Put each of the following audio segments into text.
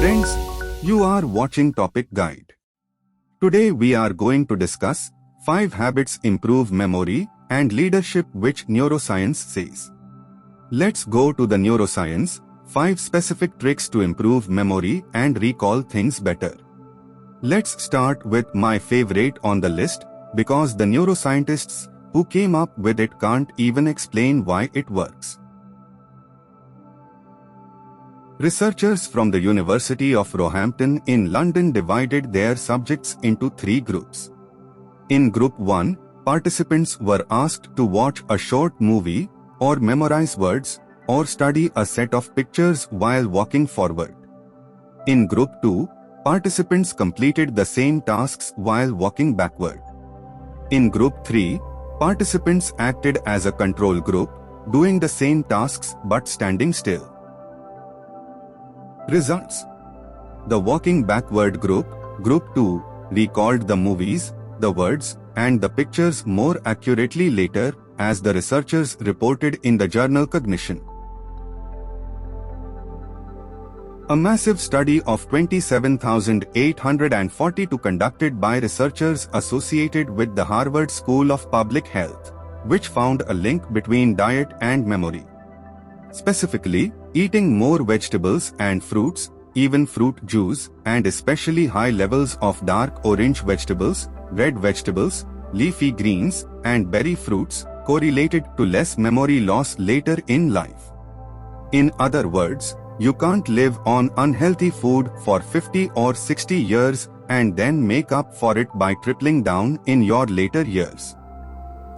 Friends, you are watching Topic Guide. Today we are going to discuss 5 habits improve memory and leadership which neuroscience says. Let's go to the neuroscience, 5 specific tricks to improve memory and recall things better. Let's start with my favorite on the list because the neuroscientists who came up with it can't even explain why it works. Researchers from the University of Roehampton in London divided their subjects into 3 groups. In Group 1, participants were asked to watch a short movie, or memorize words, or study a set of pictures while walking forward. In Group 2, participants completed the same tasks while walking backward. In Group 3, participants acted as a control group, doing the same tasks but standing still. Results: the walking backward group, Group 2, recalled the movies, the words, and the pictures more accurately later, as the researchers reported in the journal Cognition. A massive study of 27,842 conducted by researchers associated with the Harvard School of Public Health, which found a link between diet and memory. Specifically, eating more vegetables and fruits, even fruit juice, and especially high levels of dark orange vegetables, red vegetables, leafy greens, and berry fruits, correlated to less memory loss later in life. In other words, you can't live on unhealthy food for 50 or 60 years and then make up for it by tripling down in your later years.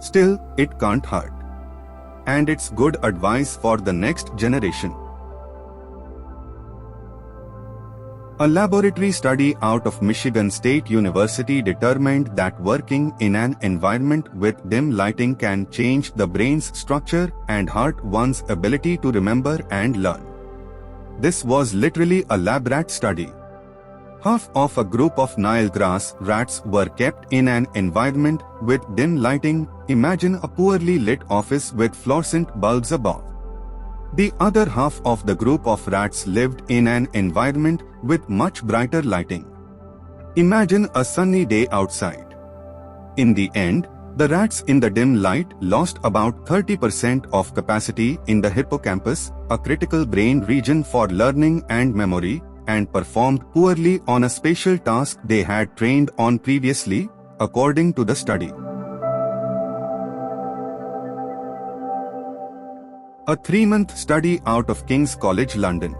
Still, it can't hurt. And it's good advice for the next generation. A laboratory study out of Michigan State University determined that working in an environment with dim lighting can change the brain's structure and hurt one's ability to remember and learn. This was literally a lab rat study. Half of a group of Nile grass rats were kept in an environment with dim lighting. Imagine a poorly lit office with fluorescent bulbs above. The other half of the group of rats lived in an environment with much brighter lighting. Imagine a sunny day outside. In the end, the rats in the dim light lost about 30% of capacity in the hippocampus, a critical brain region for learning and memory, and performed poorly on a spatial task they had trained on previously, according to the study. A 3-month study out of King's College London.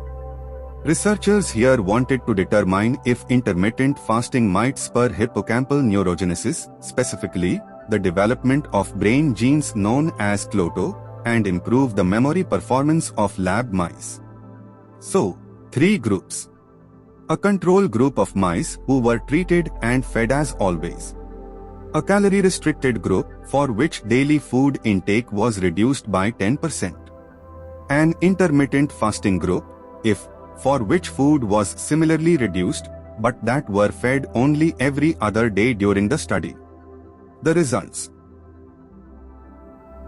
Researchers here wanted to determine if intermittent fasting might spur hippocampal neurogenesis, specifically, the development of brain genes known as CLOTO, and improve the memory performance of lab mice. So, 3 groups. A control group of mice who were treated and fed as always. A calorie-restricted group for which daily food intake was reduced by 10%. An intermittent fasting group, for which food was similarly reduced, but that were fed only every other day during the study. The results.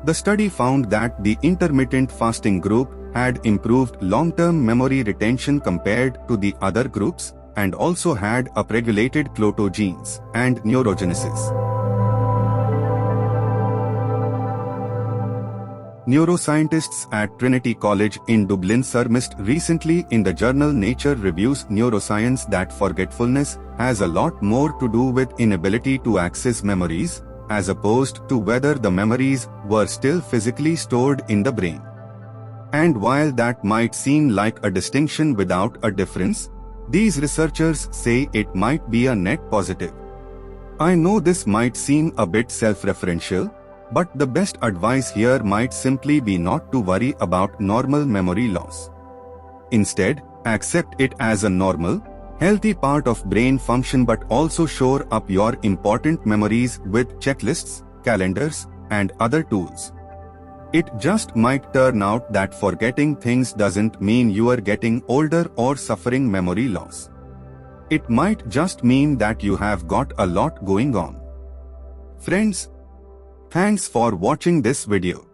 The study found that the intermittent fasting group had improved long-term memory retention compared to the other groups, and also had upregulated CLOTO genes and neurogenesis. Neuroscientists at Trinity College in Dublin surmised recently in the journal Nature Reviews Neuroscience that forgetfulness has a lot more to do with inability to access memories, as opposed to whether the memories were still physically stored in the brain. And while that might seem like a distinction without a difference, these researchers say it might be a net positive. I know this might seem a bit self-referential, but the best advice here might simply be not to worry about normal memory loss. Instead, accept it as a normal, healthy part of brain function, but also shore up your important memories with checklists, calendars, and other tools. It just might turn out that forgetting things doesn't mean you are getting older or suffering memory loss. It might just mean that you have got a lot going on. Friends, thanks for watching this video.